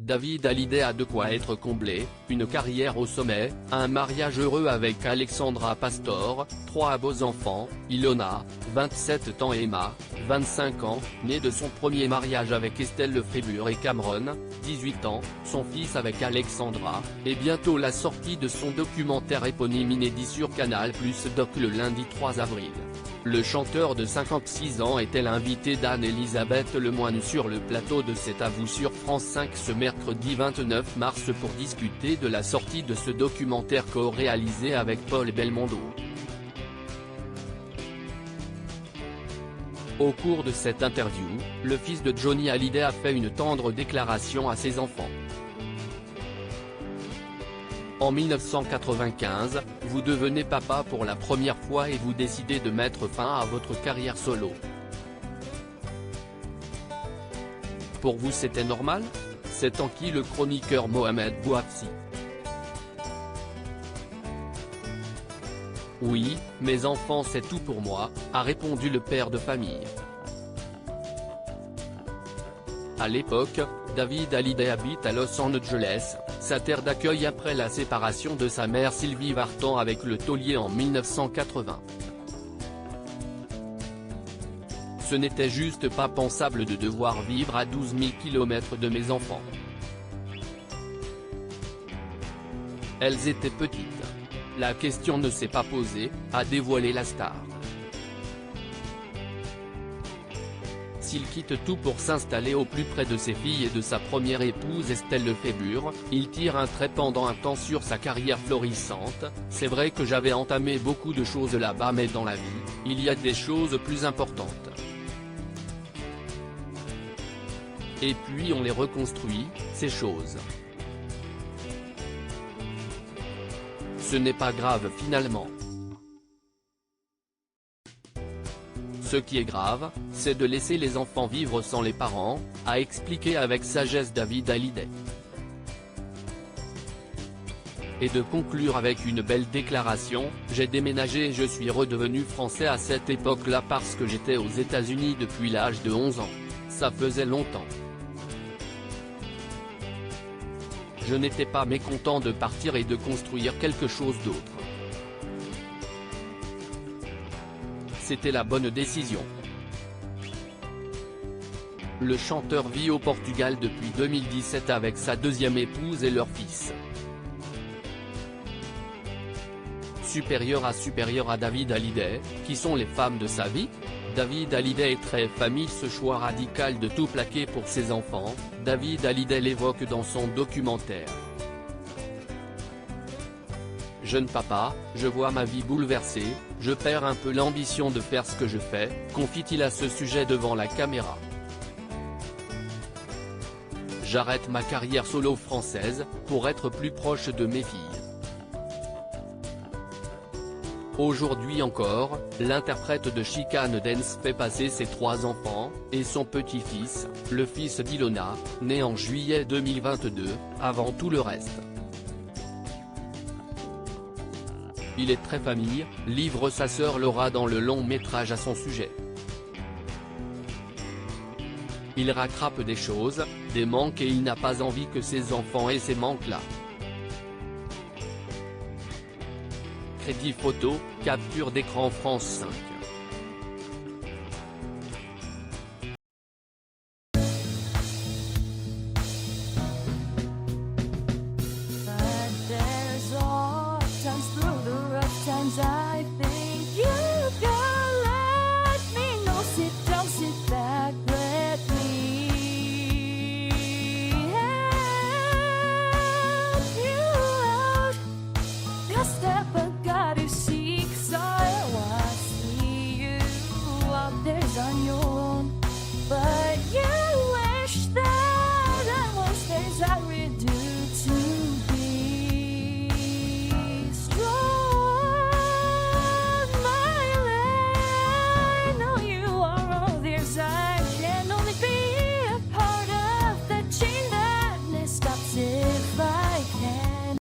David Hallyday a de quoi être comblé, une carrière au sommet, un mariage heureux avec Alexandra Pastor, 3 beaux enfants, Ilona, 27 ans et Emma, 25 ans, née de son premier mariage avec Estelle Lefébure et Cameron, 18 ans, son fils avec Alexandra, et bientôt la sortie de son documentaire éponyme inédit sur Canal+ Doc le lundi 3 avril. Le chanteur de 56 ans était l'invité d'Anne-Elisabeth Lemoine sur le plateau de C'est à vous sur France 5 ce mercredi 29 mars pour discuter de la sortie de ce documentaire co-réalisé avec Paul Belmondo. Au cours de cette interview, le fils de Johnny Hallyday a fait une tendre déclaration à ses enfants. En 1995, vous devenez papa pour la première fois et vous décidez de mettre fin à votre carrière solo. Pour vous c'était normal ? C'est enquis le chroniqueur Mohamed Bouafsi. Oui, mes enfants c'est tout pour moi, a répondu le père de famille. À l'époque, David Hallyday habite à Los Angeles, sa terre d'accueil après la séparation de sa mère Sylvie Vartan avec le taulier en 1980. Ce n'était juste pas pensable de devoir vivre à 12 000 km de mes enfants. Elles étaient petites. La question ne s'est pas posée, a dévoilé la star. S'il quitte tout pour s'installer au plus près de ses filles et de sa première épouse Estelle Lefébure, il tire un trait pendant un temps sur sa carrière florissante. C'est vrai que j'avais entamé beaucoup de choses là-bas mais dans la vie, il y a des choses plus importantes. Et puis on les reconstruit, ces choses. Ce n'est pas grave finalement. Ce qui est grave, c'est de laisser les enfants vivre sans les parents, a expliqué avec sagesse David Hallyday. Et de conclure avec une belle déclaration, j'ai déménagé et je suis redevenu français à cette époque-là parce que j'étais aux États-Unis depuis l'âge de 11 ans. Ça faisait longtemps. Je n'étais pas mécontent de partir et de construire quelque chose d'autre. C'était la bonne décision. Le chanteur vit au Portugal depuis 2017 avec sa deuxième épouse et leur fils. Supérieur à David Hallyday, qui sont les femmes de sa vie ? David Hallyday est très famille. Ce choix radical de tout plaquer pour ses enfants, David Hallyday l'évoque dans son documentaire. Jeune papa, je vois ma vie bouleversée, je perds un peu l'ambition de faire ce que je fais, confie-t-il à ce sujet devant la caméra. J'arrête ma carrière solo française, pour être plus proche de mes filles. Aujourd'hui encore, l'interprète de Chicane Dance fait passer ses 3 enfants, et son petit-fils, le fils d'Ilona, né en juillet 2022, avant tout le reste. Il est très famille, livre sa sœur Laura dans le long métrage à son sujet. Il rattrape des choses, des manques et il n'a pas envie que ses enfants aient ces manques-là. Crédit photo, capture d'écran France 5. I think you